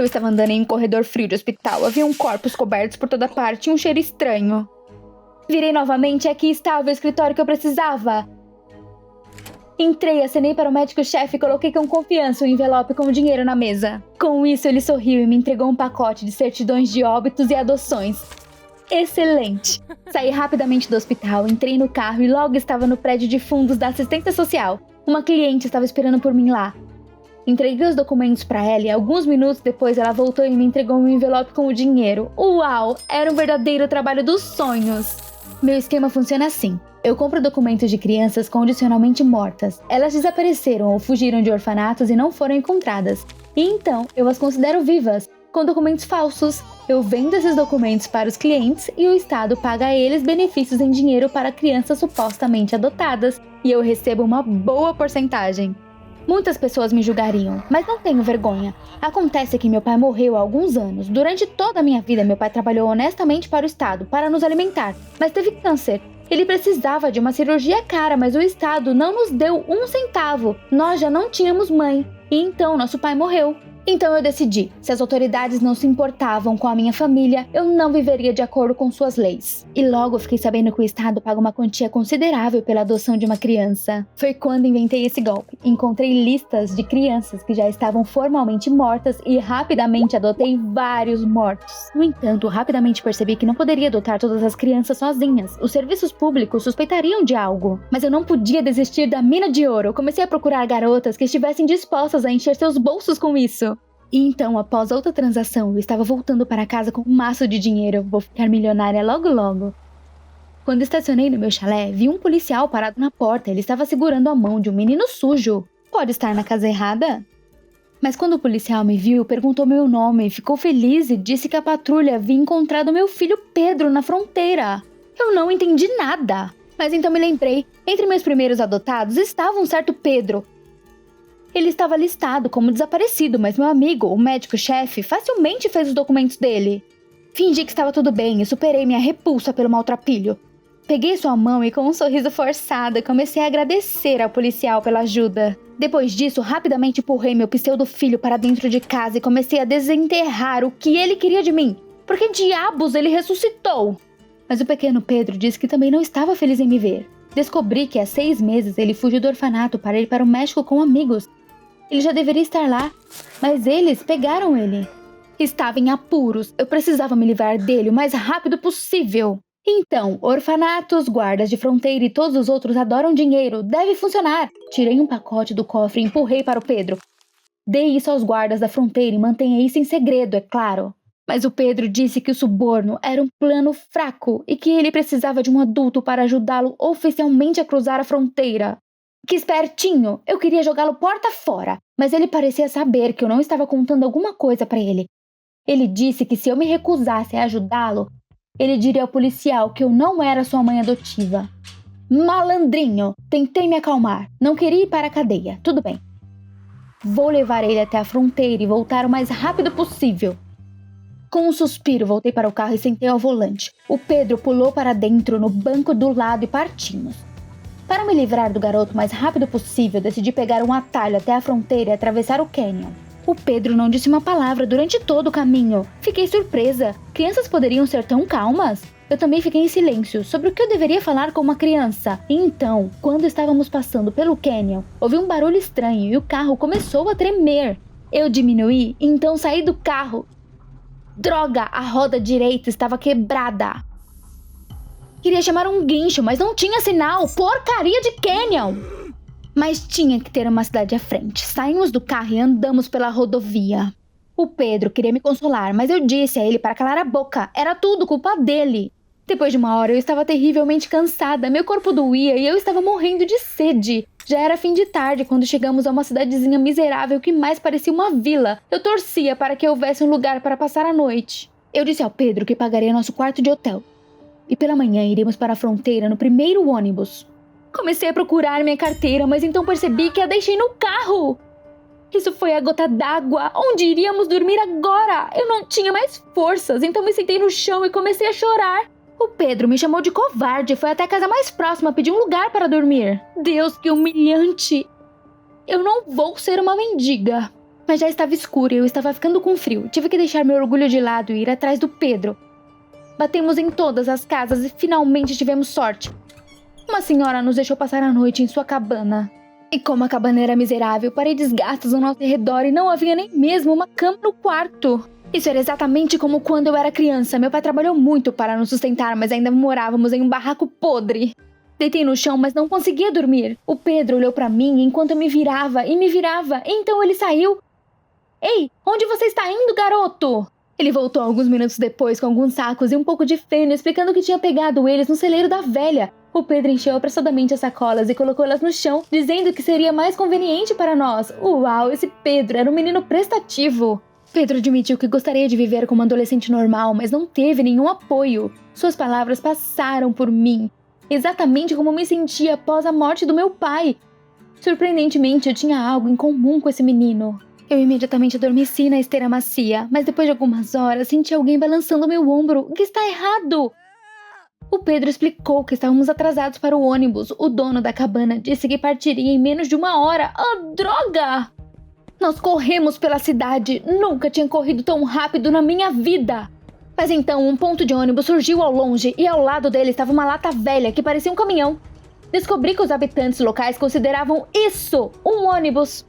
Eu estava andando em um corredor frio de hospital. Havia corpos cobertos por toda parte e um cheiro estranho. Virei novamente e aqui estava o escritório que eu precisava. Entrei, acenei para o médico-chefe e coloquei com confiança o envelope com o dinheiro na mesa. Com isso, ele sorriu e me entregou um pacote de certidões de óbitos e adoções. Excelente! Saí rapidamente do hospital, entrei no carro e logo estava no prédio de fundos da assistência social. Uma cliente estava esperando por mim lá. Entreguei os documentos para ela e alguns minutos depois ela voltou e me entregou um envelope com o dinheiro. Uau! Era um verdadeiro trabalho dos sonhos! Meu esquema funciona assim. Eu compro documentos de crianças condicionalmente mortas. Elas desapareceram ou fugiram de orfanatos e não foram encontradas. E então, eu as considero vivas, com documentos falsos. Eu vendo esses documentos para os clientes e o Estado paga a eles benefícios em dinheiro para crianças supostamente adotadas. E eu recebo uma boa porcentagem. Muitas pessoas me julgariam, mas não tenho vergonha. Acontece que meu pai morreu há alguns anos. Durante toda a minha vida, meu pai trabalhou honestamente para o Estado, para nos alimentar, mas teve câncer. Ele precisava de uma cirurgia cara, mas o Estado não nos deu um centavo. Nós já não tínhamos mãe. E então nosso pai morreu. Então eu decidi, se as autoridades não se importavam com a minha família, eu não viveria de acordo com suas leis. E logo fiquei sabendo que o Estado paga uma quantia considerável pela adoção de uma criança. Foi quando inventei esse golpe. Encontrei listas de crianças que já estavam formalmente mortas e rapidamente adotei vários mortos. No entanto, rapidamente percebi que não poderia adotar todas as crianças sozinhas. Os serviços públicos suspeitariam de algo. Mas eu não podia desistir da mina de ouro. Eu comecei a procurar garotas que estivessem dispostas a encher seus bolsos com isso. E então, após outra transação, eu estava voltando para casa com um maço de dinheiro. Vou ficar milionária logo logo. Quando estacionei no meu chalé, vi um policial parado na porta. Ele estava segurando a mão de um menino sujo. Pode estar na casa errada? Mas quando o policial me viu, perguntou meu nome, ficou feliz e disse que a patrulha havia encontrado meu filho Pedro na fronteira. Eu não entendi nada. Mas então me lembrei, entre meus primeiros adotados estava um certo Pedro. Ele estava listado como desaparecido, mas meu amigo, o médico-chefe, facilmente fez os documentos dele. Fingi que estava tudo bem e superei minha repulsa pelo maltrapilho. Peguei sua mão e com um sorriso forçado, comecei a agradecer ao policial pela ajuda. Depois disso, rapidamente empurrei meu pseudo-filho para dentro de casa e comecei a desenterrar o que ele queria de mim. Por que diabos ele ressuscitou? Mas o pequeno Pedro disse que também não estava feliz em me ver. Descobri que há 6 meses ele fugiu do orfanato para ir para o México com amigos. Ele já deveria estar lá, mas eles pegaram ele. Estava em apuros, eu precisava me livrar dele o mais rápido possível. Então, orfanatos, guardas de fronteira e todos os outros adoram dinheiro, deve funcionar. Tirei um pacote do cofre e empurrei para o Pedro. Dei isso aos guardas da fronteira e mantenha isso em segredo, é claro. Mas o Pedro disse que o suborno era um plano fraco e que ele precisava de um adulto para ajudá-lo oficialmente a cruzar a fronteira. Que espertinho! Eu queria jogá-lo porta fora, mas ele parecia saber que eu não estava contando alguma coisa para ele. Ele disse que se eu me recusasse a ajudá-lo, ele diria ao policial que eu não era sua mãe adotiva. Malandrinho! Tentei me acalmar. Não queria ir para a cadeia. Tudo bem. Vou levar ele até a fronteira e voltar o mais rápido possível. Com um suspiro, voltei para o carro e sentei ao volante. O Pedro pulou para dentro no banco do lado e partimos. Para me livrar do garoto o mais rápido possível, decidi pegar um atalho até a fronteira e atravessar o cânion. O Pedro não disse uma palavra durante todo o caminho. Fiquei surpresa. Crianças poderiam ser tão calmas? Eu também fiquei em silêncio sobre o que eu deveria falar com uma criança. E então, quando estávamos passando pelo cânion, ouvi um barulho estranho e o carro começou a tremer. Eu diminuí e então saí do carro. Droga, a roda direita estava quebrada. Queria chamar um guincho, mas não tinha sinal. Porcaria de cânion! Mas tinha que ter uma cidade à frente. Saímos do carro e andamos pela rodovia. O Pedro queria me consolar, mas eu disse a ele para calar a boca. Era tudo culpa dele. Depois de uma hora, eu estava terrivelmente cansada. Meu corpo doía e eu estava morrendo de sede. Já era fim de tarde quando chegamos a uma cidadezinha miserável que mais parecia uma vila. Eu torcia para que houvesse um lugar para passar a noite. Eu disse ao Pedro que pagaria nosso quarto de hotel. E pela manhã iríamos para a fronteira no primeiro ônibus. Comecei a procurar minha carteira, mas então percebi que a deixei no carro. Isso foi a gota d'água. Onde iríamos dormir agora? Eu não tinha mais forças, então me sentei no chão e comecei a chorar. O Pedro me chamou de covarde e foi até a casa mais próxima pedir um lugar para dormir. Deus, que humilhante! Eu não vou ser uma mendiga. Mas já estava escuro e eu estava ficando com frio. Tive que deixar meu orgulho de lado e ir atrás do Pedro. Batemos em todas as casas e finalmente tivemos sorte. Uma senhora nos deixou passar a noite em sua cabana. E como a cabana era miserável, paredes gastas ao nosso redor e não havia nem mesmo uma cama no quarto. Isso era exatamente como quando eu era criança. Meu pai trabalhou muito para nos sustentar, mas ainda morávamos em um barraco podre. Deitei no chão, mas não conseguia dormir. O Pedro olhou para mim enquanto eu me virava, e então ele saiu. Ei, onde você está indo, garoto? Ele voltou alguns minutos depois com alguns sacos e um pouco de feno, explicando que tinha pegado eles no celeiro da velha. O Pedro encheu apressadamente as sacolas e colocou elas no chão, dizendo que seria mais conveniente para nós. Uau, esse Pedro era um menino prestativo. Pedro admitiu que gostaria de viver como um adolescente normal, mas não teve nenhum apoio. Suas palavras passaram por mim, exatamente como me sentia após a morte do meu pai. Surpreendentemente, eu tinha algo em comum com esse menino. Eu imediatamente adormeci na esteira macia, mas depois de algumas horas senti alguém balançando meu ombro. O que está errado? O Pedro explicou que estávamos atrasados para o ônibus. O dono da cabana disse que partiria em menos de 1 hora. Droga! Nós corremos pela cidade. Nunca tinha corrido tão rápido na minha vida. Mas então um ponto de ônibus surgiu ao longe e ao lado dele estava uma lata velha que parecia um caminhão. Descobri que os habitantes locais consideravam isso um ônibus.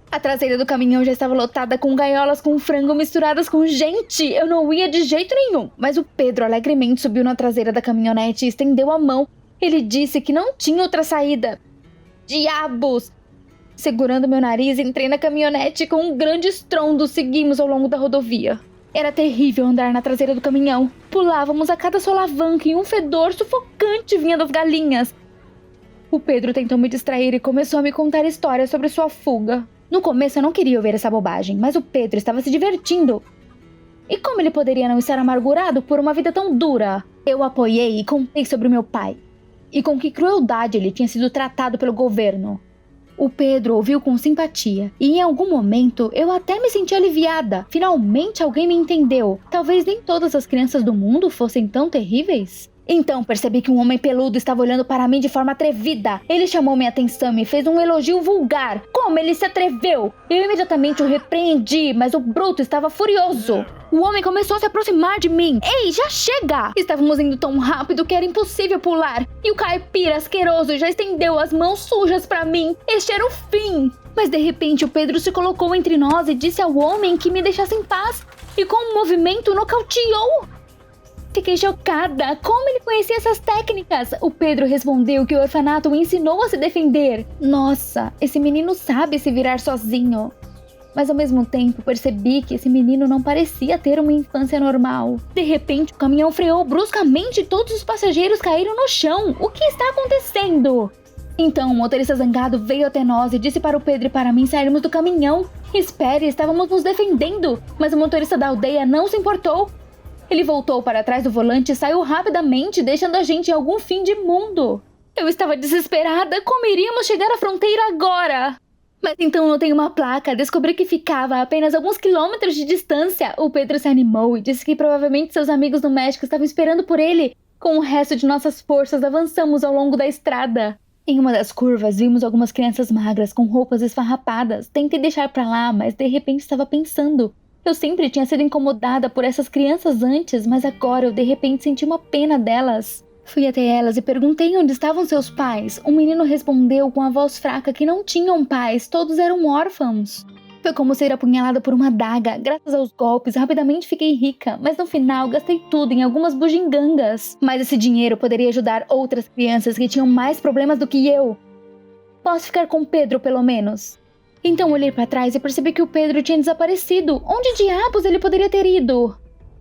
A traseira do caminhão já estava lotada com gaiolas com frango misturadas com gente. Eu não ia de jeito nenhum. Mas o Pedro alegremente subiu na traseira da caminhonete e estendeu a mão. Ele disse que não tinha outra saída. Diabos! Segurando meu nariz, entrei na caminhonete e com um grande estrondo seguimos ao longo da rodovia. Era terrível andar na traseira do caminhão. Pulávamos a cada solavanco e um fedor sufocante vinha das galinhas. O Pedro tentou me distrair e começou a me contar histórias sobre sua fuga. No começo eu não queria ouvir essa bobagem, mas o Pedro estava se divertindo. E como ele poderia não estar amargurado por uma vida tão dura? Eu o apoiei e contei sobre meu pai. E com que crueldade ele tinha sido tratado pelo governo. O Pedro ouviu com simpatia, e em algum momento eu até me senti aliviada. Finalmente alguém me entendeu. Talvez nem todas as crianças do mundo fossem tão terríveis. Então percebi que um homem peludo estava olhando para mim de forma atrevida. Ele chamou minha atenção e me fez um elogio vulgar. Como ele se atreveu? Eu imediatamente o repreendi, mas o bruto estava furioso. O homem começou a se aproximar de mim. Ei, já chega! Estávamos indo tão rápido que era impossível pular. E o caipira asqueroso já estendeu as mãos sujas para mim. Este era o fim. Mas de repente o Pedro se colocou entre nós e disse ao homem que me deixasse em paz. E com um movimento nocauteou. Fiquei chocada. Como ele conhecia essas técnicas? O Pedro respondeu que o orfanato o ensinou a se defender. Nossa, esse menino sabe se virar sozinho. Mas ao mesmo tempo percebi que esse menino não parecia ter uma infância normal. De repente o caminhão freou bruscamente e todos os passageiros caíram no chão. O que está acontecendo? Então o motorista zangado veio até nós e disse para o Pedro e para mim sairmos do caminhão. Espere, estávamos nos defendendo. Mas o motorista da aldeia não se importou. Ele voltou para trás do volante e saiu rapidamente, deixando a gente em algum fim de mundo. Eu estava desesperada. Como iríamos chegar à fronteira agora? Mas então notei uma placa. Descobri que ficava a apenas alguns quilômetros de distância. O Pedro se animou e disse que provavelmente seus amigos no México estavam esperando por ele. Com o resto de nossas forças, avançamos ao longo da estrada. Em uma das curvas, vimos algumas crianças magras com roupas esfarrapadas. Tentei deixar pra lá, mas de repente estava pensando... Eu sempre tinha sido incomodada por essas crianças antes, mas agora eu de repente senti uma pena delas. Fui até elas e perguntei onde estavam seus pais. Um menino respondeu com a voz fraca que não tinham pais, todos eram órfãos. Foi como ser apunhalada por uma adaga. Graças aos golpes, rapidamente fiquei rica, mas no final gastei tudo em algumas bugigangas. Mas esse dinheiro poderia ajudar outras crianças que tinham mais problemas do que eu. Posso ficar com Pedro, pelo menos? Então olhei para trás e percebi que o Pedro tinha desaparecido. Onde diabos ele poderia ter ido?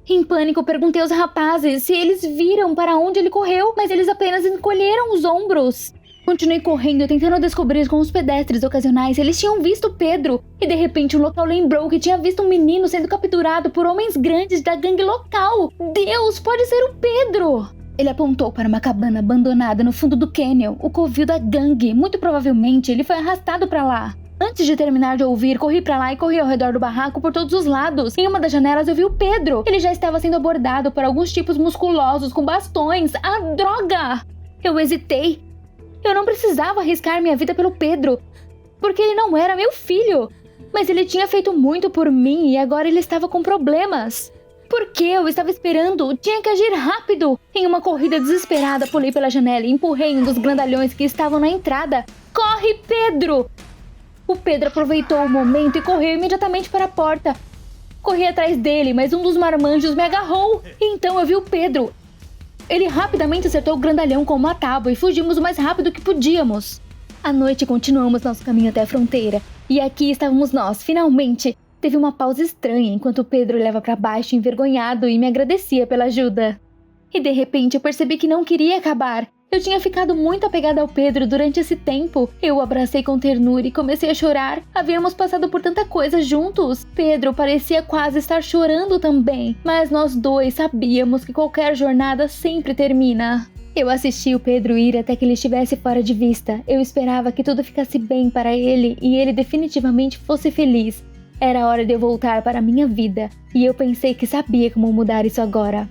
Em pânico, perguntei aos rapazes se eles viram para onde ele correu, mas eles apenas encolheram os ombros. Continuei correndo, tentando descobrir com os pedestres ocasionais se eles tinham visto Pedro. E de repente um local lembrou que tinha visto um menino sendo capturado por homens grandes da gangue local. Deus, pode ser o Pedro! Ele apontou para uma cabana abandonada no fundo do cânion, o covil da gangue. Muito provavelmente ele foi arrastado para lá. Antes de terminar de ouvir, corri pra lá e corri ao redor do barraco por todos os lados. Em uma das janelas eu vi o Pedro. Ele já estava sendo abordado por alguns tipos musculosos com bastões. Droga! Eu hesitei. Eu não precisava arriscar minha vida pelo Pedro, porque ele não era meu filho. Mas ele tinha feito muito por mim e agora ele estava com problemas. Por que eu estava esperando? Tinha que agir rápido. Em uma corrida desesperada, pulei pela janela e empurrei um dos grandalhões que estavam na entrada. Corre, Pedro! O Pedro aproveitou o momento e correu imediatamente para a porta. Corri atrás dele, mas um dos marmanjos me agarrou. E então eu vi o Pedro. Ele rapidamente acertou o grandalhão com uma tábua e fugimos o mais rápido que podíamos. À noite continuamos nosso caminho até a fronteira. E aqui estávamos nós, finalmente. Teve uma pausa estranha enquanto o Pedro olhava para baixo envergonhado e me agradecia pela ajuda. E de repente eu percebi que não queria acabar. Eu tinha ficado muito apegada ao Pedro durante esse tempo. Eu o abracei com ternura e comecei a chorar. Havíamos passado por tanta coisa juntos. Pedro parecia quase estar chorando também. Mas nós dois sabíamos que qualquer jornada sempre termina. Eu assisti o Pedro ir até que ele estivesse fora de vista. Eu esperava que tudo ficasse bem para ele e ele definitivamente fosse feliz. Era hora de eu voltar para a minha vida, e eu pensei que sabia como mudar isso agora.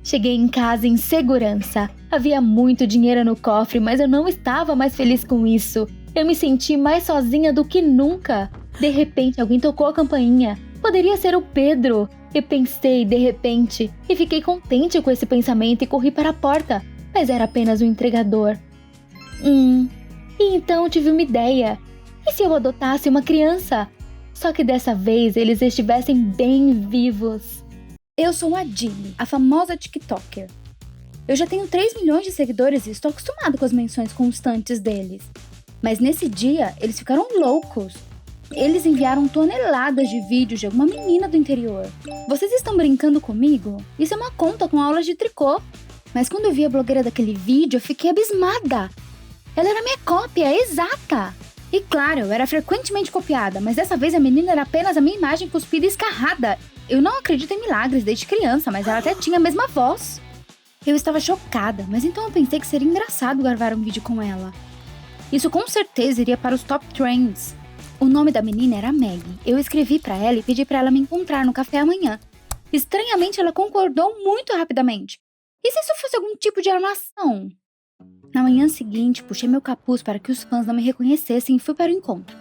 Cheguei em casa em segurança. Havia muito dinheiro no cofre, mas eu não estava mais feliz com isso. Eu me senti mais sozinha do que nunca. De repente, alguém tocou a campainha. Poderia ser o Pedro. Eu pensei, de repente, e fiquei contente com esse pensamento e corri para a porta, mas era apenas um entregador. E então tive uma ideia. E se eu adotasse uma criança? Só que dessa vez eles estivessem bem vivos. Eu sou a Jilly, a famosa TikToker. Eu já tenho 3 milhões de seguidores e estou acostumada com as menções constantes deles. Mas nesse dia, eles ficaram loucos. Eles enviaram toneladas de vídeos de alguma menina do interior. Vocês estão brincando comigo? Isso é uma conta com aulas de tricô. Mas quando eu vi a blogueira daquele vídeo, eu fiquei abismada. Ela era minha cópia exata. E claro, eu era frequentemente copiada, mas dessa vez a menina era apenas a minha imagem cuspida e escarrada. Eu não acredito em milagres desde criança, mas ela até tinha a mesma voz. Eu estava chocada, mas então eu pensei que seria engraçado gravar um vídeo com ela. Isso com certeza iria para os top trends. O nome da menina era Maggie. Eu escrevi para ela e pedi para ela me encontrar no café amanhã. Estranhamente, ela concordou muito rapidamente. E se isso fosse algum tipo de armação? Na manhã seguinte, puxei meu capuz para que os fãs não me reconhecessem e fui para o encontro.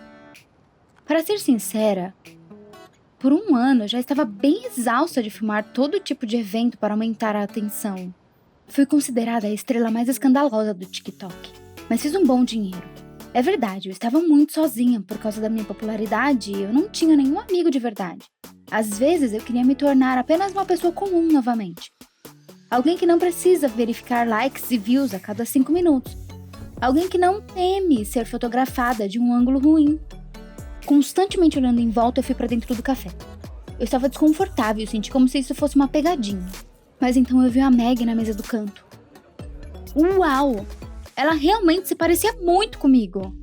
Para ser sincera, por um ano eu já estava bem exausta de filmar todo tipo de evento para aumentar a atenção. Fui considerada a estrela mais escandalosa do TikTok, mas fiz um bom dinheiro. É verdade, eu estava muito sozinha por causa da minha popularidade e eu não tinha nenhum amigo de verdade. Às vezes eu queria me tornar apenas uma pessoa comum novamente. Alguém que não precisa verificar likes e views a cada 5 minutos. Alguém que não teme ser fotografada de um ângulo ruim. Constantemente olhando em volta, eu fui para dentro do café. Eu estava desconfortável e senti como se isso fosse uma pegadinha. Mas então eu vi a Maggie na mesa do canto. Uau! Ela realmente se parecia muito comigo.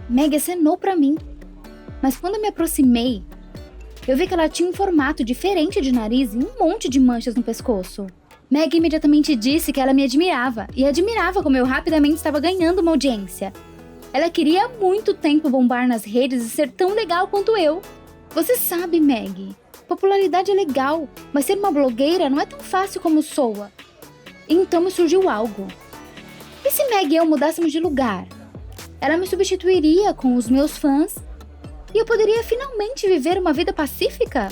Maggie acenou para mim. Mas quando eu me aproximei, eu vi que ela tinha um formato diferente de nariz e um monte de manchas no pescoço. Maggie imediatamente disse que ela me admirava, e admirava como eu rapidamente estava ganhando uma audiência. Ela queria há muito tempo bombar nas redes e ser tão legal quanto eu. Você sabe, Maggie, popularidade é legal, mas ser uma blogueira não é tão fácil como soa. Então me surgiu algo. E se Maggie e eu mudássemos de lugar? Ela me substituiria com os meus fãs e eu poderia finalmente viver uma vida pacífica?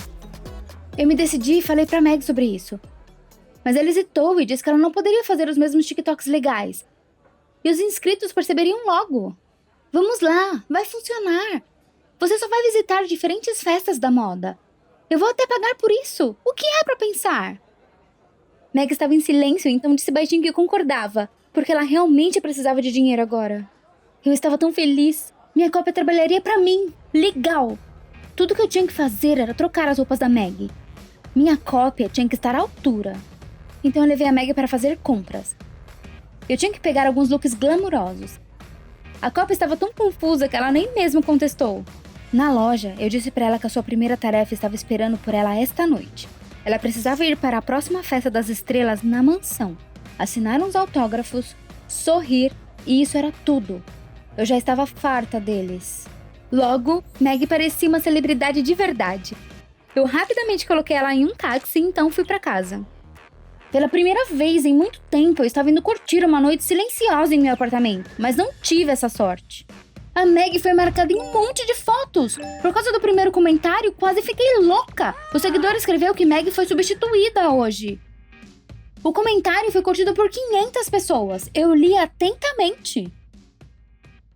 Eu me decidi e falei pra Maggie sobre isso. Mas ela hesitou e disse que ela não poderia fazer os mesmos TikToks legais. E os inscritos perceberiam logo. Vamos lá, vai funcionar. Você só vai visitar diferentes festas da moda. Eu vou até pagar por isso. O que é pra pensar? Meg estava em silêncio, então disse baixinho que concordava, porque ela realmente precisava de dinheiro agora. Eu estava tão feliz. Minha cópia trabalharia pra mim. Legal. Tudo que eu tinha que fazer era trocar as roupas da Meg. Minha cópia tinha que estar à altura. Então eu levei a Maggie para fazer compras. Eu tinha que pegar alguns looks glamurosos. A cópia estava tão confusa que ela nem mesmo contestou. Na loja, eu disse para ela que a sua primeira tarefa estava esperando por ela esta noite. Ela precisava ir para a próxima festa das estrelas na mansão, assinar uns autógrafos, sorrir, e isso era tudo. Eu já estava farta deles. Logo, Maggie parecia uma celebridade de verdade. Eu rapidamente coloquei ela em um táxi e então fui para casa. Pela primeira vez em muito tempo, eu estava indo curtir uma noite silenciosa em meu apartamento, mas não tive essa sorte. A Meg foi marcada em um monte de fotos. Por causa do primeiro comentário, quase fiquei louca. O seguidor escreveu que Meg foi substituída hoje. O comentário foi curtido por 500 pessoas. Eu li atentamente.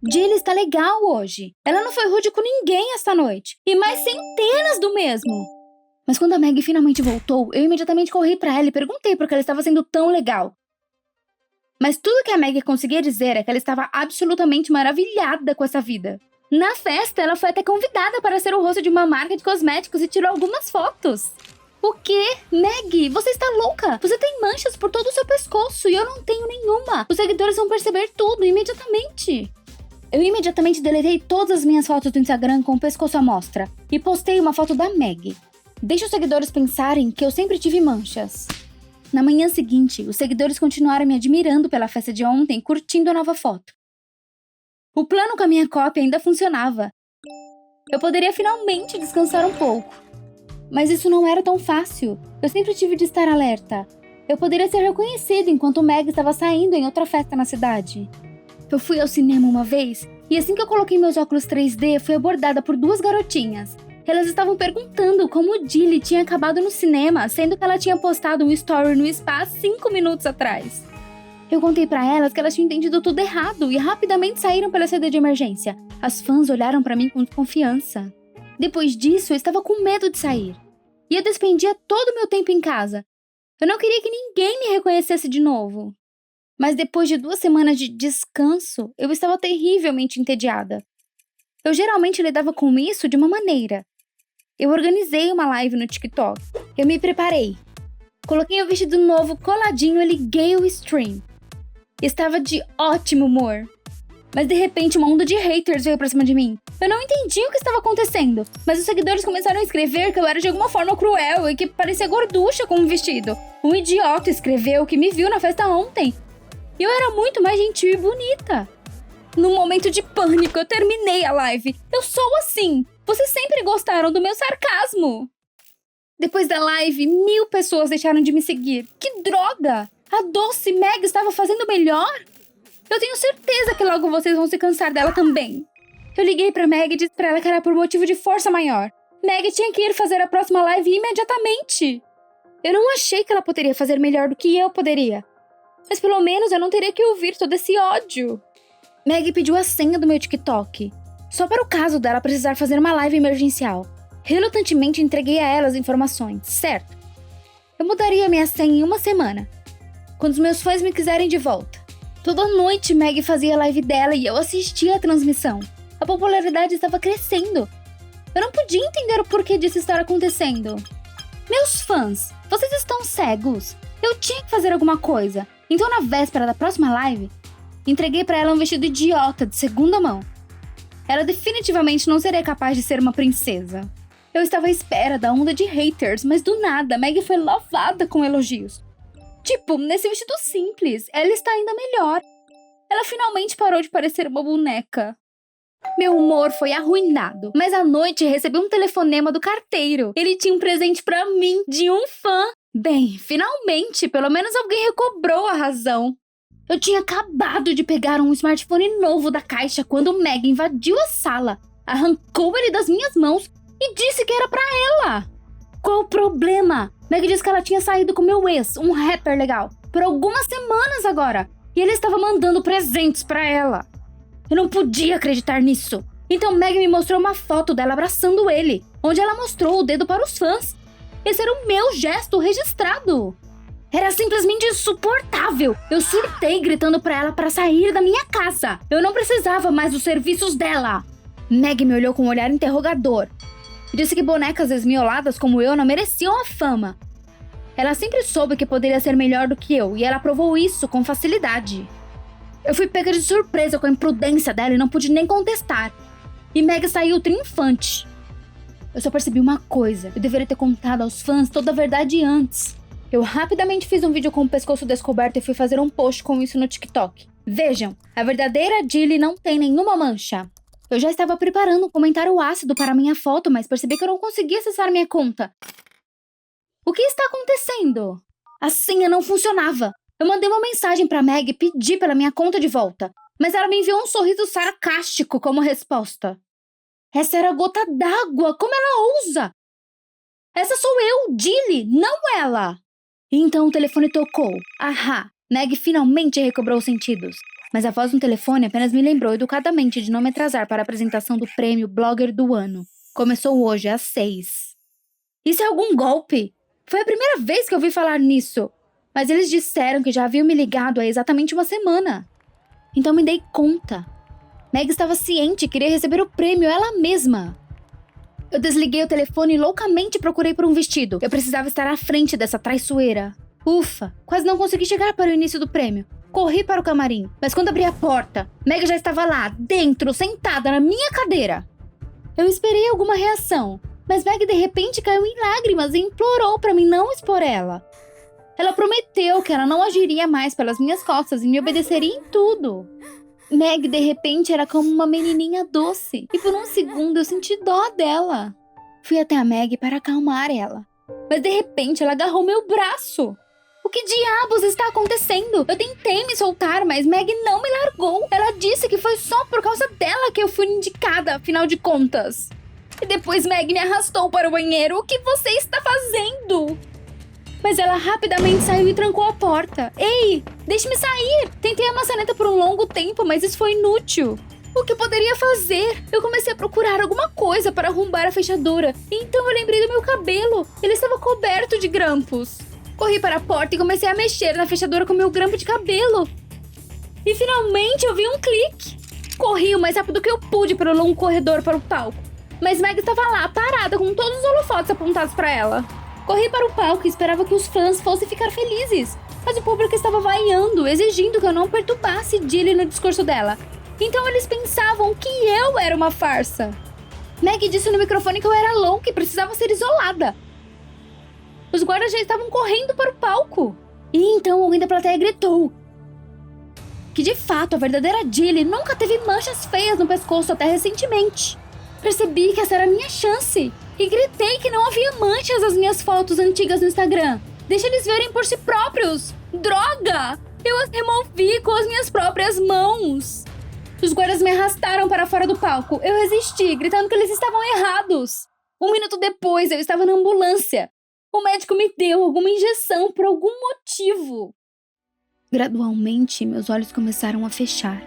Jill está legal hoje. Ela não foi rude com ninguém esta noite. E mais centenas do mesmo. Mas quando a Meg finalmente voltou, eu imediatamente corri pra ela e perguntei por que ela estava sendo tão legal. Mas tudo que a Meg conseguia dizer é que ela estava absolutamente maravilhada com essa vida. Na festa, ela foi até convidada para ser o rosto de uma marca de cosméticos e tirou algumas fotos. O quê? Meg, você está louca? Você tem manchas por todo o seu pescoço e eu não tenho nenhuma. Os seguidores vão perceber tudo imediatamente. Eu imediatamente deletei todas as minhas fotos do Instagram com o pescoço à mostra e postei uma foto da Meg. Deixa os seguidores pensarem que eu sempre tive manchas. Na manhã seguinte, os seguidores continuaram me admirando pela festa de ontem, curtindo a nova foto. O plano com a minha cópia ainda funcionava. Eu poderia finalmente descansar um pouco. Mas isso não era tão fácil. Eu sempre tive de estar alerta. Eu poderia ser reconhecido enquanto Meg estava saindo em outra festa na cidade. Eu fui ao cinema uma vez, e assim que eu coloquei meus óculos 3D, fui abordada por 2 garotinhas. Elas estavam perguntando como Jill tinha acabado no cinema, sendo que ela tinha postado um story no spa 5 minutos atrás. Eu contei pra elas que elas tinham entendido tudo errado e rapidamente saíram pela saída de emergência. As fãs olharam pra mim com desconfiança. Depois disso, eu estava com medo de sair. E eu despendia todo o meu tempo em casa. Eu não queria que ninguém me reconhecesse de novo. Mas depois de 2 semanas de descanso, eu estava terrivelmente entediada. Eu geralmente lidava com isso de uma maneira. Eu organizei uma live no TikTok. Eu me preparei. Coloquei o vestido novo coladinho e liguei o stream. Estava de ótimo humor. Mas de repente uma onda de haters veio pra cima de mim. Eu não entendi o que estava acontecendo, mas os seguidores começaram a escrever que eu era de alguma forma cruel e que parecia gorducha com um vestido. Um idiota escreveu que me viu na festa ontem. E eu era muito mais gentil e bonita. Num momento de pânico, eu terminei a live. Eu sou assim. Vocês sempre gostaram do meu sarcasmo. Depois da live, 1000 pessoas deixaram de me seguir. Que droga! A doce Meg estava fazendo melhor? Eu tenho certeza que logo vocês vão se cansar dela também. Eu liguei pra Meg e disse pra ela que era por motivo de força maior. Meg tinha que ir fazer a próxima live imediatamente. Eu não achei que ela poderia fazer melhor do que eu poderia. Mas pelo menos eu não teria que ouvir todo esse ódio. Meg pediu a senha do meu TikTok. Só para o caso dela precisar fazer uma live emergencial. Relutantemente entreguei a ela as informações, certo? Eu mudaria minha senha em 1 semana, quando os meus fãs me quiserem de volta. Toda noite Meg fazia a live dela e eu assistia a transmissão. A popularidade estava crescendo. Eu não podia entender o porquê disso estar acontecendo. Meus fãs, vocês estão cegos? Eu tinha que fazer alguma coisa. Então na véspera da próxima live, entreguei pra ela um vestido idiota de segunda mão. Ela definitivamente não seria capaz de ser uma princesa. Eu estava à espera da onda de haters, mas do nada, Meg foi lavada com elogios. Tipo, nesse vestido simples, ela está ainda melhor. Ela finalmente parou de parecer uma boneca. Meu humor foi arruinado, mas à noite recebi um telefonema do carteiro. Ele tinha um presente pra mim, de um fã. Bem, finalmente, pelo menos alguém recobrou a razão. Eu tinha acabado de pegar um smartphone novo da caixa quando Meg invadiu a sala, arrancou ele das minhas mãos e disse que era pra ela. Qual o problema? Meg disse que ela tinha saído com meu ex, um rapper legal, por algumas semanas agora, e ele estava mandando presentes pra ela. Eu não podia acreditar nisso. Então Meg me mostrou uma foto dela abraçando ele, onde ela mostrou o dedo para os fãs. Esse era o meu gesto registrado. Era simplesmente insuportável. Eu surtei gritando pra ela para sair da minha casa. Eu não precisava mais dos serviços dela. Meg me olhou com um olhar interrogador. Disse que bonecas esmioladas como eu não mereciam a fama. Ela sempre soube que poderia ser melhor do que eu, e ela provou isso com facilidade. Eu fui pega de surpresa com a imprudência dela e não pude nem contestar. E Meg saiu triunfante. Eu só percebi uma coisa. Eu deveria ter contado aos fãs toda a verdade antes. Eu rapidamente fiz um vídeo com o pescoço descoberto e fui fazer um post com isso no TikTok. Vejam, a verdadeira Jill não tem nenhuma mancha. Eu já estava preparando um comentário ácido para minha foto, mas percebi que eu não conseguia acessar minha conta. O que está acontecendo? A senha não funcionava. Eu mandei uma mensagem para Meg e pedi pela minha conta de volta, Mas ela me enviou um sorriso sarcástico como resposta. Essa era a gota d'água, como ela ousa? Essa sou eu, Dilly, não ela! E então o telefone tocou. Ahá, Meg finalmente recobrou os sentidos. Mas a voz no telefone apenas me lembrou educadamente de não me atrasar para a apresentação do prêmio Blogger do Ano. Começou hoje, às 6. Isso é algum golpe? Foi a primeira vez que eu ouvi falar nisso. Mas eles disseram que já haviam me ligado há exatamente uma semana. Então me dei conta. Meg estava ciente e queria receber o prêmio ela mesma. Eu desliguei o telefone e loucamente procurei por um vestido. Eu precisava estar à frente dessa traiçoeira. Ufa, quase não consegui chegar para o início do prêmio. Corri para o camarim, mas quando abri a porta, Meg já estava lá, dentro, sentada na minha cadeira. Eu esperei alguma reação, mas Meg de repente caiu em lágrimas e implorou para mim não expor ela. Ela prometeu que ela não agiria mais pelas minhas costas e me obedeceria em tudo. Meg de repente era como uma menininha doce e por um segundo eu senti dó dela. Fui até a Meg para acalmar ela, mas de repente ela agarrou meu braço. O que diabos está acontecendo? Eu tentei me soltar, mas Meg não me largou. Ela disse que foi só por causa dela que eu fui indicada, afinal de contas. E depois Meg me arrastou para o banheiro. O que você está fazendo? Mas ela rapidamente saiu e trancou a porta. Ei, deixe-me sair! Tentei a maçaneta por um longo tempo, mas isso foi inútil. O que poderia fazer? Eu comecei a procurar alguma coisa para arrombar a fechadura. E então eu lembrei do meu cabelo. Ele estava coberto de grampos. Corri para a porta e comecei a mexer na fechadura com meu grampo de cabelo. E finalmente eu vi um clique. Corri o mais rápido que eu pude pelo longo corredor para o palco. Mas Meg estava lá, parada, com todos os holofotes apontados para ela. Corri para o palco e esperava que os fãs fossem ficar felizes. Mas o público estava vaiando, exigindo que eu não perturbasse Dilly no discurso dela. Então eles pensavam que eu era uma farsa. Meg disse no microfone que eu era louca e precisava ser isolada. Os guardas já estavam correndo para o palco. E então alguém da plateia gritou que de fato a verdadeira Dilly nunca teve manchas feias no pescoço até recentemente. Percebi que essa era a minha chance e gritei que não havia manchas nas minhas fotos antigas no Instagram. Deixa eles verem por si próprios. Droga! Eu as removi com as minhas próprias mãos. Os guardas me arrastaram para fora do palco. Eu resisti, gritando que eles estavam errados. 1 minuto depois, eu estava na ambulância. O médico me deu alguma injeção por algum motivo. Gradualmente, meus olhos começaram a fechar.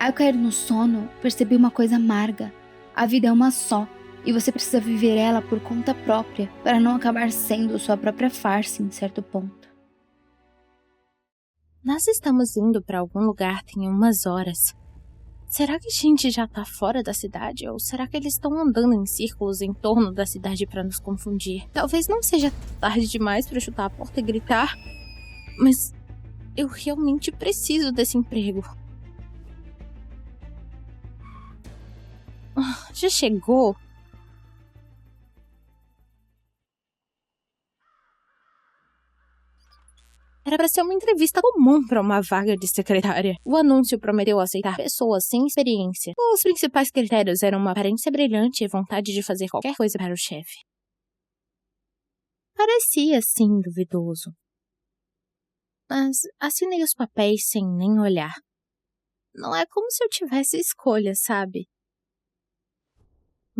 Ao cair no sono, percebi uma coisa amarga. A vida é uma só, e você precisa viver ela por conta própria, para não acabar sendo sua própria farsa em certo ponto. Nós estamos indo para algum lugar tem umas horas. Será que a gente já tá fora da cidade? Ou será que eles estão andando em círculos em torno da cidade para nos confundir? Talvez não seja tarde demais para chutar a porta e gritar, mas eu realmente preciso desse emprego. Já chegou? Era para ser uma entrevista comum para uma vaga de secretária. O anúncio prometeu aceitar pessoas sem experiência. Os principais critérios eram uma aparência brilhante e vontade de fazer qualquer coisa para o chefe. Parecia, sim, duvidoso. Mas assinei os papéis sem nem olhar. Não é como se eu tivesse escolha, sabe?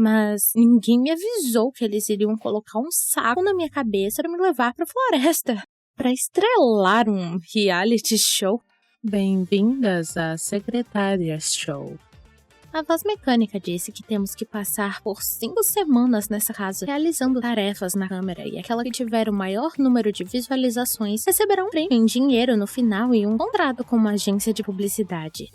Mas ninguém me avisou que eles iriam colocar um saco na minha cabeça para me levar para a floresta. Para estrelar um reality show. Bem-vindas à Secretárias Show. A voz mecânica disse que temos que passar por 5 semanas nessa casa, realizando tarefas na câmera, e aquela que tiver o maior número de visualizações receberá um prêmio em dinheiro no final e um contrato com uma agência de publicidade.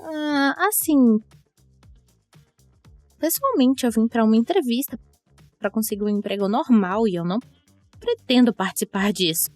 Pessoalmente eu vim para uma entrevista para conseguir um emprego normal e eu não pretendo participar disso.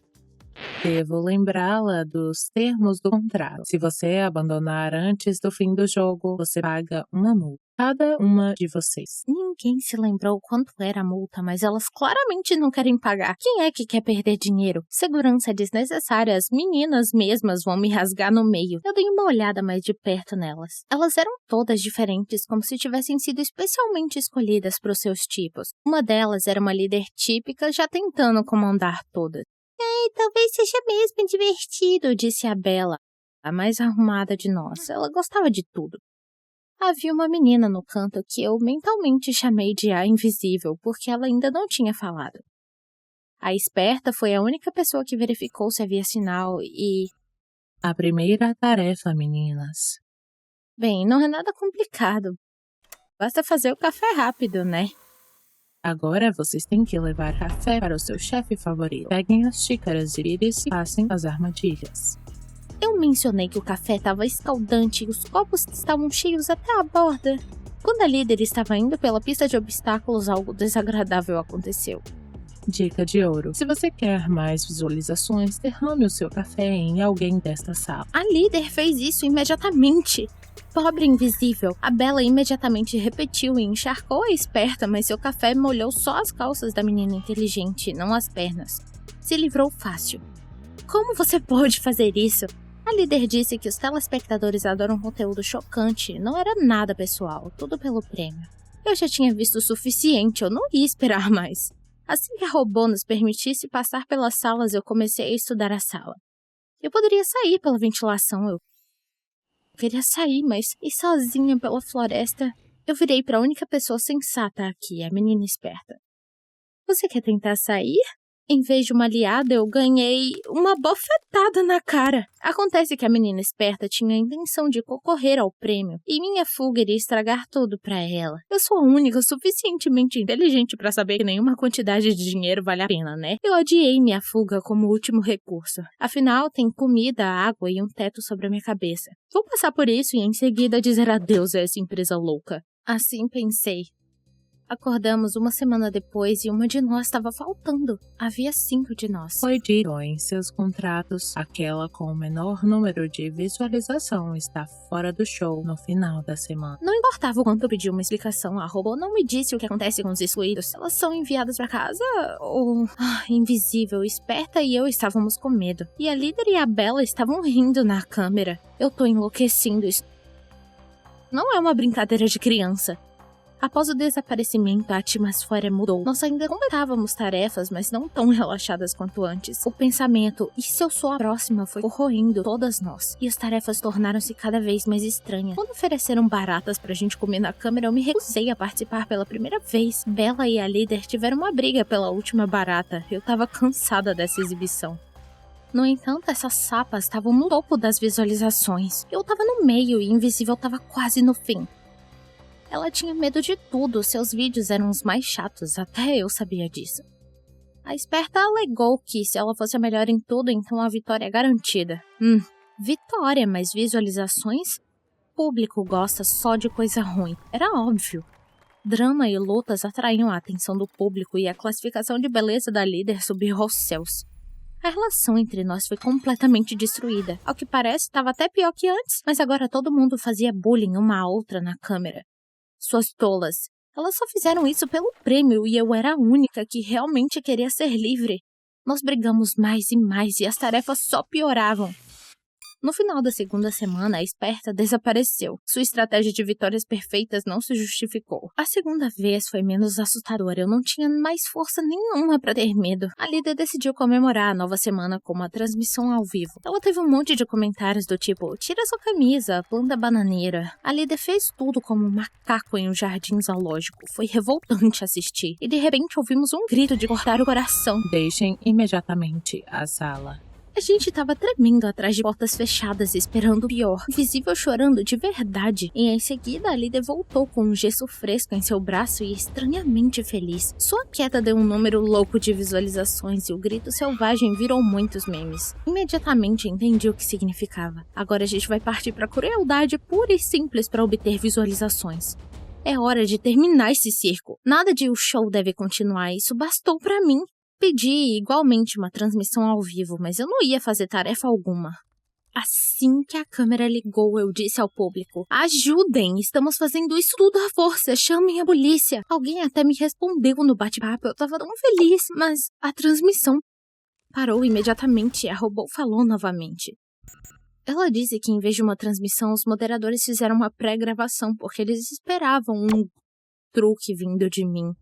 Devo lembrá-la dos termos do contrato. Se você abandonar antes do fim do jogo, você paga uma multa. Cada uma de vocês. Ninguém se lembrou quanto era a multa, mas elas claramente não querem pagar. Quem é que quer perder dinheiro? Segurança desnecessária, as meninas mesmas vão me rasgar no meio. Eu dei uma olhada mais de perto nelas. Elas eram todas diferentes, como se tivessem sido especialmente escolhidas para os seus tipos. Uma delas era uma líder típica, já tentando comandar todas. Talvez seja mesmo divertido, disse a Bella. a mais arrumada de nós. Ela gostava de tudo. Havia uma menina no canto que eu mentalmente chamei de a invisível, porque ela ainda não tinha falado. A esperta foi a única pessoa que verificou se havia sinal e... A primeira tarefa, meninas. Bem, não é nada complicado. Basta fazer o café rápido, né? Agora vocês têm que levar café para o seu chefe favorito. Peguem as xícaras de íris e passem as armadilhas. Eu mencionei que o café estava escaldante e os copos estavam cheios até a borda. Quando a líder estava indo pela pista de obstáculos, algo desagradável aconteceu. Dica de ouro. Se você quer mais visualizações, derrame o seu café em alguém desta sala. A líder fez isso imediatamente. Pobre invisível. A Bella imediatamente repetiu e encharcou a esperta, mas seu café molhou só as calças da menina inteligente, não as pernas. Se livrou fácil. Como você pôde fazer isso? A líder disse que os telespectadores adoram conteúdo chocante, não era nada pessoal, tudo pelo prêmio. Eu já tinha visto o suficiente, eu não ia esperar mais. Assim que a robô nos permitisse passar pelas salas, eu comecei a estudar a sala. Eu poderia sair pela ventilação, eu queria sair, mas ir sozinha pela floresta. Eu virei para a única pessoa sensata aqui, a menina esperta. Você quer tentar sair? Em vez de uma aliada, eu ganhei uma bofetada na cara. Acontece que a menina esperta tinha a intenção de concorrer ao prêmio, e minha fuga iria estragar tudo pra ela. Eu sou a única suficientemente inteligente pra saber que nenhuma quantidade de dinheiro vale a pena, né? Eu adiei minha fuga como último recurso. Afinal, tem comida, água e um teto sobre a minha cabeça. Vou passar por isso e em seguida dizer adeus a essa empresa louca. Assim pensei. Acordamos uma semana depois e uma de nós estava faltando. Havia 5 de nós. Foi dito em seus contratos, aquela com o menor número de visualização está fora do show no final da semana. Não importava o quanto eu pedi uma explicação, a robô não me disse o que acontece com os excluídos. Elas são enviadas pra casa ou... invisível, esperta e eu estávamos com medo. E a líder e a Bella estavam rindo na câmera. Eu tô enlouquecendo. Isso não é uma brincadeira de criança. Após o desaparecimento, a atmosfera mudou. Nós ainda completávamos tarefas, mas não tão relaxadas quanto antes. O pensamento, e se eu sou a próxima, foi corroendo todas nós. E as tarefas tornaram-se cada vez mais estranhas. Quando ofereceram baratas pra gente comer na câmera, eu me recusei a participar pela primeira vez. Bella e a líder tiveram uma briga pela última barata. Eu tava cansada dessa exibição. No entanto, essas sapas estavam no topo das visualizações. Eu tava no meio e Invisível tava quase no fim. Ela tinha medo de tudo, seus vídeos eram os mais chatos, até eu sabia disso. A esperta alegou que se ela fosse a melhor em tudo, então a vitória é garantida. Vitória, mas visualizações? O público gosta só de coisa ruim, era óbvio. Drama e lutas atraíam a atenção do público e a classificação de beleza da líder subiu aos céus. A relação entre nós foi completamente destruída. Ao que parece, estava até pior que antes, mas agora todo mundo fazia bullying uma à outra na câmera. Suas tolas. Elas só fizeram isso pelo prêmio e eu era a única que realmente queria ser livre. Nós brigamos mais e mais e as tarefas só pioravam. No final da segunda semana, a esperta desapareceu. Sua estratégia de vitórias perfeitas não se justificou. A segunda vez foi menos assustadora. Eu não tinha mais força nenhuma pra ter medo. A líder decidiu comemorar a nova semana com uma transmissão ao vivo. Ela teve um monte de comentários do tipo, tira sua camisa, planta bananeira. A líder fez tudo como um macaco em um jardim zoológico. Foi revoltante assistir. E de repente ouvimos um grito de cortar o coração. Deixem imediatamente a sala. A gente tava tremendo atrás de portas fechadas, esperando o pior. Invisível chorando de verdade. E em seguida, a líder voltou com um gesso fresco em seu braço e estranhamente feliz. Sua queda deu um número louco de visualizações e o grito selvagem virou muitos memes. Imediatamente entendi o que significava. Agora a gente vai partir pra crueldade pura e simples para obter visualizações. É hora de terminar esse circo. Nada de o show deve continuar, isso bastou pra mim. Pedi igualmente uma transmissão ao vivo, mas eu não ia fazer tarefa alguma. Assim que a câmera ligou, eu disse ao público, ajudem, estamos fazendo isso tudo à força, chamem a polícia. Alguém até me respondeu no bate-papo, eu tava tão feliz, mas a transmissão parou imediatamente e a robô falou novamente. Ela disse que em vez de uma transmissão, os moderadores fizeram uma pré-gravação, porque eles esperavam um truque vindo de mim.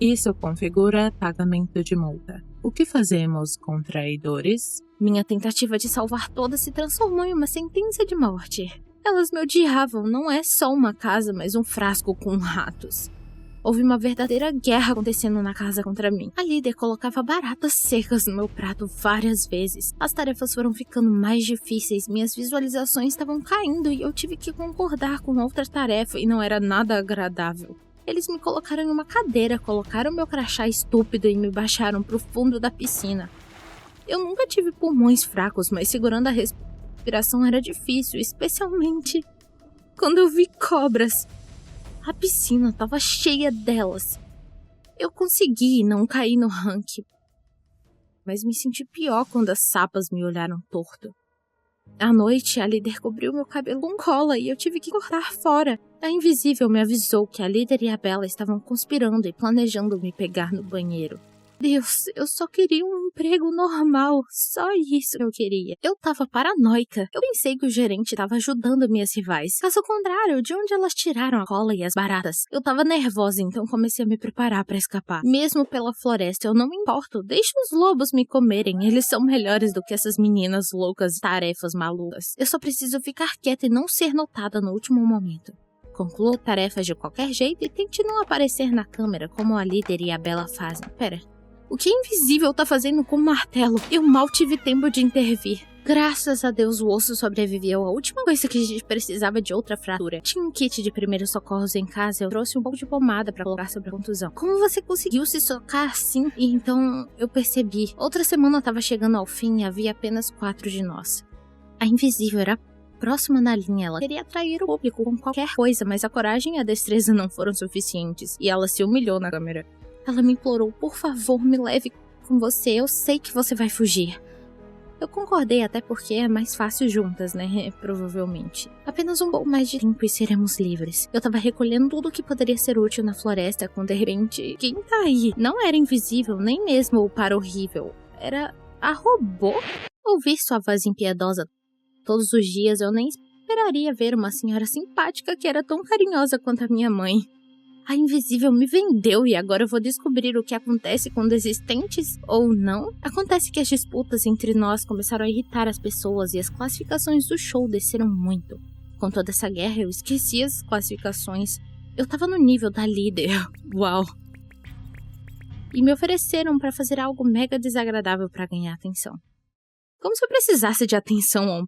Isso configura pagamento de multa. O que fazemos com traidores? Minha tentativa de salvar todas se transformou em uma sentença de morte. Elas me odiavam, não é só uma casa, mas um frasco com ratos. Houve uma verdadeira guerra acontecendo na casa contra mim. A líder colocava baratas secas no meu prato várias vezes. As tarefas foram ficando mais difíceis, minhas visualizações estavam caindo e eu tive que concordar com outra tarefa e não era nada agradável. Eles me colocaram em uma cadeira, colocaram meu crachá estúpido e me baixaram pro fundo da piscina. Eu nunca tive pulmões fracos, mas segurando a respiração era difícil, especialmente quando eu vi cobras. A piscina estava cheia delas. Eu consegui não cair no ranking, mas me senti pior quando as sapas me olharam torto. À noite, a líder cobriu meu cabelo com cola e eu tive que cortar fora. A invisível me avisou que a líder e a Bella estavam conspirando e planejando me pegar no banheiro. Deus, eu só queria um emprego normal, só isso que eu queria. Eu tava paranoica. Eu pensei que o gerente tava ajudando minhas rivais. Caso contrário, de onde elas tiraram a cola e as baratas? Eu tava nervosa, então comecei a me preparar pra escapar. Mesmo pela floresta, eu não me importo. Deixa os lobos me comerem. Eles são melhores do que essas meninas loucas e tarefas malucas. Eu só preciso ficar quieta e não ser notada no último momento. Conclua tarefas de qualquer jeito e tente não aparecer na câmera como a líder e a Bella fazem. Pera. O que a Invisível tá fazendo com o martelo? Eu mal tive tempo de intervir. Graças a Deus o osso sobreviveu. A última coisa que a gente precisava de outra fratura. Tinha um kit de primeiros socorros em casa. Eu trouxe um pouco de pomada pra colocar sobre a contusão. Como você conseguiu se socar assim? E então eu percebi. Outra semana tava chegando ao fim e havia apenas 4 de nós. A Invisível era próxima na linha. Ela queria atrair o público com qualquer coisa, mas a coragem e a destreza não foram suficientes. E ela se humilhou na câmera. Ela me implorou, por favor, me leve com você, eu sei que você vai fugir. Eu concordei até porque é mais fácil juntas, né, provavelmente. Apenas um pouco mais de tempo e seremos livres. Eu tava recolhendo tudo que poderia ser útil na floresta quando de repente, quem tá aí? Não era Invisível, nem mesmo o par horrível. Era a robô? Ouvir sua voz impiedosa todos os dias, eu nem esperaria ver uma senhora simpática que era tão carinhosa quanto a minha mãe. A Invisível me vendeu e agora eu vou descobrir o que acontece quando existentes ou não. Acontece que as disputas entre nós começaram a irritar as pessoas e as classificações do show desceram muito. Com toda essa guerra eu esqueci as classificações. Eu tava no nível da líder. Uau! E me ofereceram pra fazer algo mega desagradável pra ganhar atenção. Como se eu precisasse de atenção a um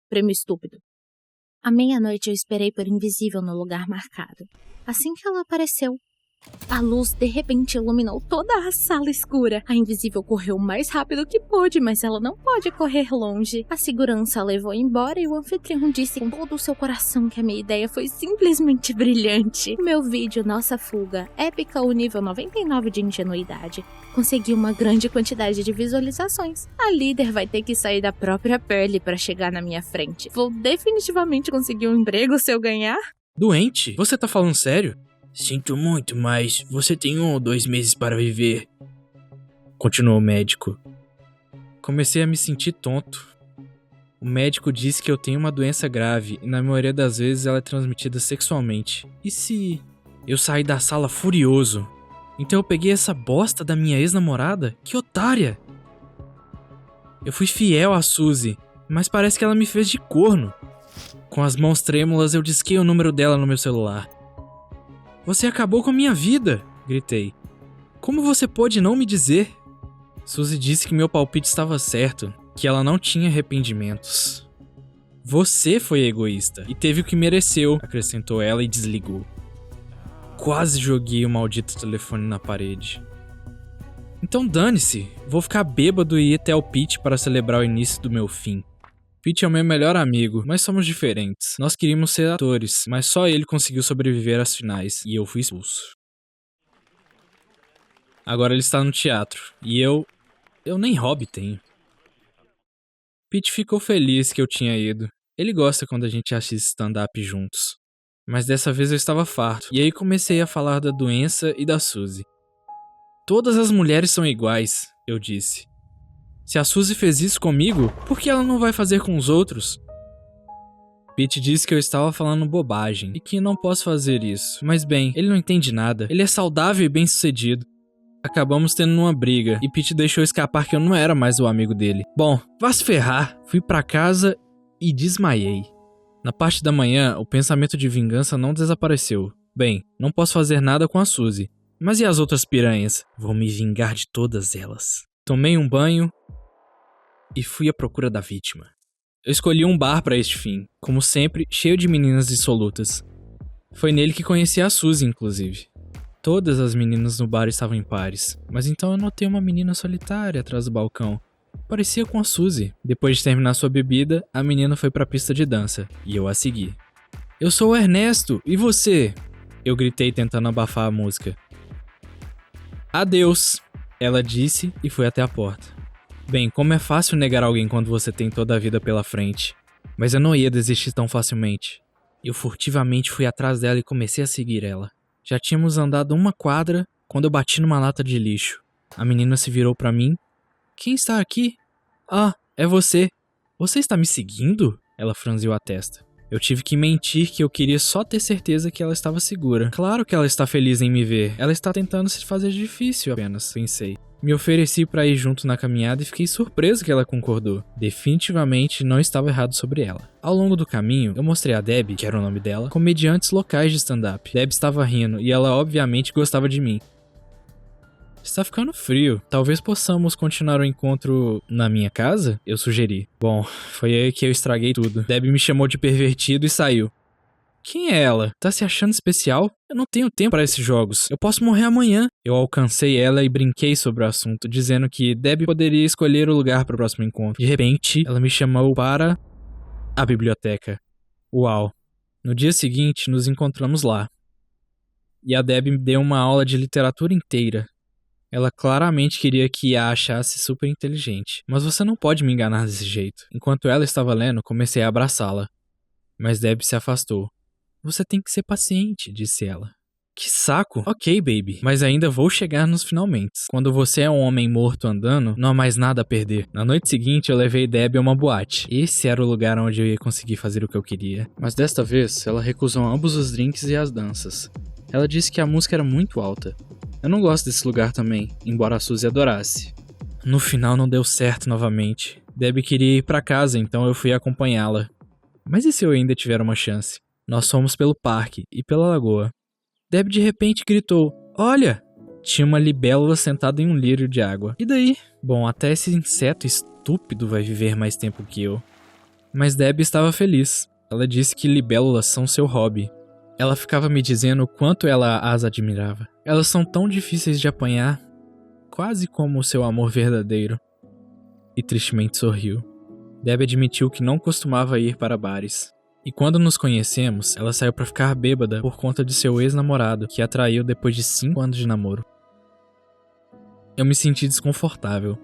prêmio estúpido. À meia-noite eu esperei por Invisível no lugar marcado. Assim que ela apareceu, a luz de repente iluminou toda a sala escura. A Invisível correu o mais rápido que pôde, mas ela não pode correr longe. A segurança a levou embora e o anfitrião disse com todo o seu coração que a minha ideia foi simplesmente brilhante. O meu vídeo, Nossa Fuga, épica ao nível 99 de ingenuidade, conseguiu uma grande quantidade de visualizações. A líder vai ter que sair da própria pele para chegar na minha frente. Vou definitivamente conseguir um emprego se eu ganhar? Doente? Você tá falando sério? Sinto muito, mas você tem 1 ou 2 meses para viver. Continuou o médico. Comecei a me sentir tonto. O médico disse que eu tenho uma doença grave e na maioria das vezes ela é transmitida sexualmente. E se eu sair da sala furioso? Então eu peguei essa bosta da minha ex-namorada? Que otária! Eu fui fiel a Suzy, mas parece que ela me fez de corno. Com as mãos trêmulas eu disquei o número dela no meu celular. Você acabou com a minha vida! Gritei. Como você pôde não me dizer? Suzy disse que meu palpite estava certo, que ela não tinha arrependimentos. Você foi egoísta e teve o que mereceu, acrescentou ela e desligou. Quase joguei o maldito telefone na parede. Então dane-se, vou ficar bêbado e ir até o Pete para celebrar o início do meu fim. Pete é o meu melhor amigo, mas somos diferentes. Nós queríamos ser atores, mas só ele conseguiu sobreviver às finais, e eu fui expulso. Agora ele está no teatro, e eu nem hobby tenho. Pete ficou feliz que eu tinha ido. Ele gosta quando a gente assiste stand-up juntos. Mas dessa vez eu estava farto, e aí comecei a falar da doença e da Suzy. Todas as mulheres são iguais, eu disse. Se a Suzy fez isso comigo, por que ela não vai fazer com os outros? Pete disse que eu estava falando bobagem e que não posso fazer isso. Mas bem, ele não entende nada. Ele é saudável e bem-sucedido. Acabamos tendo uma briga e Pete deixou escapar que eu não era mais o amigo dele. Bom, vá se ferrar. Fui pra casa e desmaiei. Na parte da manhã, o pensamento de vingança não desapareceu. Bem, não posso fazer nada com a Suzy. Mas e as outras piranhas? Vou me vingar de todas elas. Tomei um banho e fui à procura da vítima. Eu escolhi um bar para este fim, como sempre, cheio de meninas dissolutas. Foi nele que conheci a Suzy, inclusive. Todas as meninas no bar estavam em pares, mas então eu notei uma menina solitária atrás do balcão. Parecia com a Suzy. Depois de terminar sua bebida, a menina foi para a pista de dança, e eu a segui. Eu sou o Ernesto, e você? Eu gritei tentando abafar a música. Adeus, ela disse e foi até a porta. Bem, como é fácil negar alguém quando você tem toda a vida pela frente. Mas eu não ia desistir tão facilmente. Eu furtivamente fui atrás dela e comecei a seguir ela. Já tínhamos andado uma quadra quando eu bati numa lata de lixo. A menina se virou pra mim. Quem está aqui? Ah, é você. Você está me seguindo? Ela franziu a testa. Eu tive que mentir que eu queria só ter certeza que ela estava segura. Claro que ela está feliz em me ver. Ela está tentando se fazer difícil apenas, pensei. Me ofereci para ir junto na caminhada e fiquei surpreso que ela concordou. Definitivamente não estava errado sobre ela. Ao longo do caminho, eu mostrei a Debbie, que era o nome dela, comediantes locais de stand-up. Debbie estava rindo e ela obviamente gostava de mim. Está ficando frio. Talvez possamos continuar o encontro na minha casa? Eu sugeri. Bom, foi aí que eu estraguei tudo. Debbie me chamou de pervertido e saiu. Quem é ela? Tá se achando especial? Eu não tenho tempo para esses jogos. Eu posso morrer amanhã. Eu alcancei ela e brinquei sobre o assunto, dizendo que Debbie poderia escolher o lugar para o próximo encontro. De repente, ela me chamou para a biblioteca. Uau. No dia seguinte, nos encontramos lá. E a Debbie me deu uma aula de literatura inteira. Ela claramente queria que a achasse super inteligente. Mas você não pode me enganar desse jeito. Enquanto ela estava lendo, comecei a abraçá-la. Mas Debbie se afastou. Você tem que ser paciente, disse ela. Que saco! Ok, baby, mas ainda vou chegar nos finalmente. Quando você é um homem morto andando, não há mais nada a perder. Na noite seguinte, eu levei Debbie a uma boate. Esse era o lugar onde eu ia conseguir fazer o que eu queria. Mas desta vez, ela recusou ambos os drinks e as danças. Ela disse que a música era muito alta. Eu não gosto desse lugar também, embora a Suzy adorasse. No final não deu certo novamente. Debbie queria ir pra casa, então eu fui acompanhá-la. Mas e se eu ainda tiver uma chance? Nós fomos pelo parque e pela lagoa. Debbie de repente gritou, olha! Tinha uma libélula sentada em um lírio de água. E daí? Bom, até esse inseto estúpido vai viver mais tempo que eu. Mas Debbie estava feliz. Ela disse que libélulas são seu hobby. Ela ficava me dizendo o quanto ela as admirava. Elas são tão difíceis de apanhar, quase como o seu amor verdadeiro. E tristemente sorriu. Debbie admitiu que não costumava ir para bares. E quando nos conhecemos, ela saiu para ficar bêbada por conta de seu ex-namorado, que a traiu depois de 5 anos de namoro. Eu me senti desconfortável.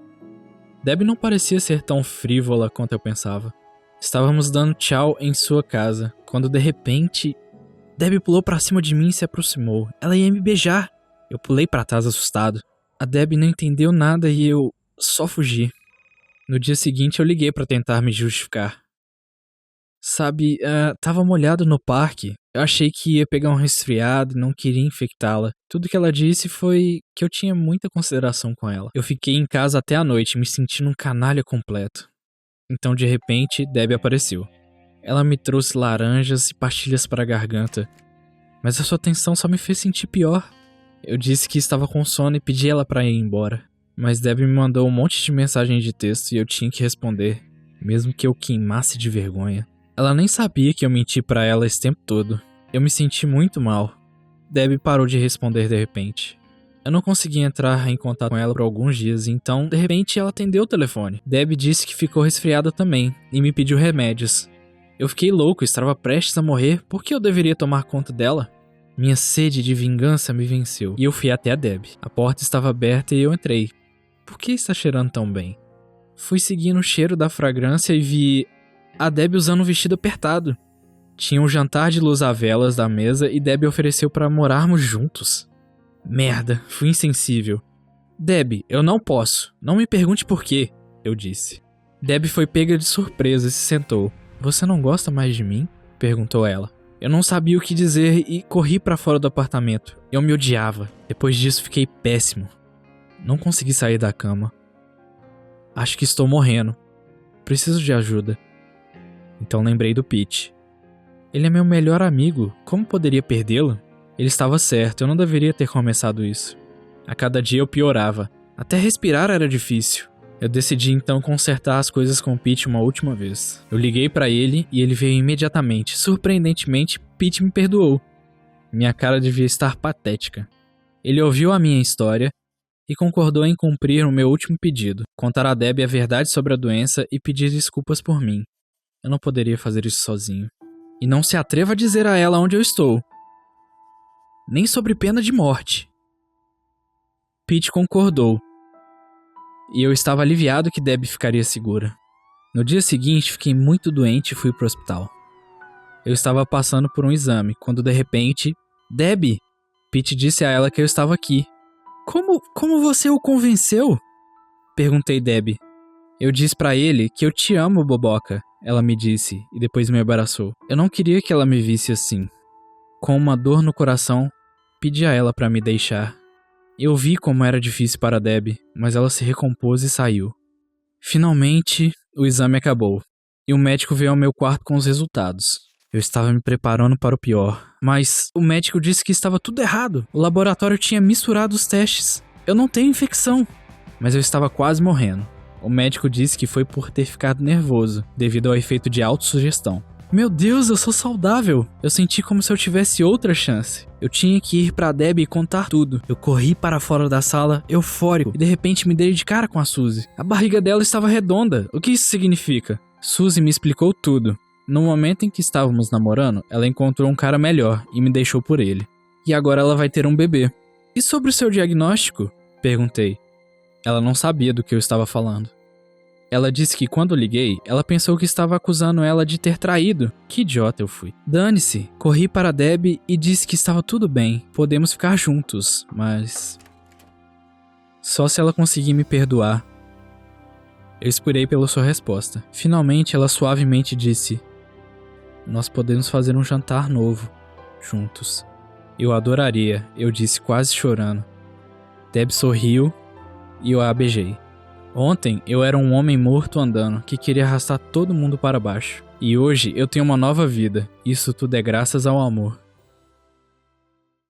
Debbie não parecia ser tão frívola quanto eu pensava. Estávamos dando tchau em sua casa, quando de repente, Debbie pulou pra cima de mim e se aproximou. Ela ia me beijar. Eu pulei pra trás assustado. A Debbie não entendeu nada e eu só fugi. No dia seguinte eu liguei pra tentar me justificar. Sabe, tava molhado no parque. Eu achei que ia pegar um resfriado e não queria infectá-la. Tudo que ela disse foi que eu tinha muita consideração com ela. Eu fiquei em casa até a noite, me sentindo um canalha completo. Então, de repente, Debbie apareceu. Ela me trouxe laranjas e pastilhas para a garganta. Mas a sua atenção só me fez sentir pior. Eu disse que estava com sono e pedi ela para ir embora. Mas Debbie me mandou um monte de mensagens de texto e eu tinha que responder, mesmo que eu queimasse de vergonha. Ela nem sabia que eu menti para ela esse tempo todo. Eu me senti muito mal. Debbie parou de responder de repente. Eu não consegui entrar em contato com ela por alguns dias, então, de repente, ela atendeu o telefone. Debbie disse que ficou resfriada também e me pediu remédios. Eu fiquei louco, estava prestes a morrer. Por que eu deveria tomar conta dela? Minha sede de vingança me venceu e eu fui até a Debbie. A porta estava aberta e eu entrei. Por que está cheirando tão bem? Fui seguindo o cheiro da fragrância e vi a Debbie usando um vestido apertado. Tinha um jantar de luz a velas da mesa e Debbie ofereceu para morarmos juntos. Merda, fui insensível. Debbie, eu não posso. Não me pergunte por quê, eu disse. Debbie foi pega de surpresa e se sentou. Você não gosta mais de mim? Perguntou ela. Eu não sabia o que dizer e corri para fora do apartamento. Eu me odiava. Depois disso fiquei péssimo. Não consegui sair da cama. Acho que estou morrendo. Preciso de ajuda. Então lembrei do Pete. Ele é meu melhor amigo. Como poderia perdê-lo? Ele estava certo, eu não deveria ter começado isso. A cada dia eu piorava. Até respirar era difícil. Eu decidi então consertar as coisas com o Pete uma última vez. Eu liguei pra ele e ele veio imediatamente. Surpreendentemente, Pete me perdoou. Minha cara devia estar patética. Ele ouviu a minha história e concordou em cumprir o meu último pedido, contar a Debbie a verdade sobre a doença e pedir desculpas por mim. Eu não poderia fazer isso sozinho. E não se atreva a dizer a ela onde eu estou. Nem sobre pena de morte. Pete concordou. E eu estava aliviado que Debbie ficaria segura. No dia seguinte, fiquei muito doente e fui pro hospital. Eu estava passando por um exame, quando de repente... Debbie! Pete disse a ela que eu estava aqui. Como você o convenceu? Perguntei Debbie. Eu disse pra ele que eu te amo, boboca. Ela me disse, e depois me abraçou. Eu não queria que ela me visse assim. Com uma dor no coração, pedi a ela pra me deixar. Eu vi como era difícil para Debbie, mas ela se recompôs e saiu. Finalmente, o exame acabou, e o médico veio ao meu quarto com os resultados. Eu estava me preparando para o pior, mas o médico disse que estava tudo errado. O laboratório tinha misturado os testes. Eu não tenho infecção, mas eu estava quase morrendo. O médico disse que foi por ter ficado nervoso, devido ao efeito de autossugestão. Meu Deus, eu sou saudável! Eu senti como se eu tivesse outra chance. Eu tinha que ir pra Debbie e contar tudo. Eu corri para fora da sala, eufórico, e de repente me dei de cara com a Suzy. A barriga dela estava redonda. O que isso significa? Suzy me explicou tudo. No momento em que estávamos namorando, ela encontrou um cara melhor e me deixou por ele. E agora ela vai ter um bebê. E sobre o seu diagnóstico? Perguntei. Ela não sabia do que eu estava falando. Ela disse que quando liguei, ela pensou que estava acusando ela de ter traído. Que idiota eu fui. Dane-se, corri para Debbie e disse que estava tudo bem, podemos ficar juntos, mas... Só se ela conseguir me perdoar. Eu esperei pela sua resposta. Finalmente ela suavemente disse: nós podemos fazer um jantar novo, juntos. Eu adoraria, eu disse quase chorando. Debbie sorriu e eu a beijei. Ontem eu era um homem morto andando que queria arrastar todo mundo para baixo. E hoje eu tenho uma nova vida. Isso tudo é graças ao amor.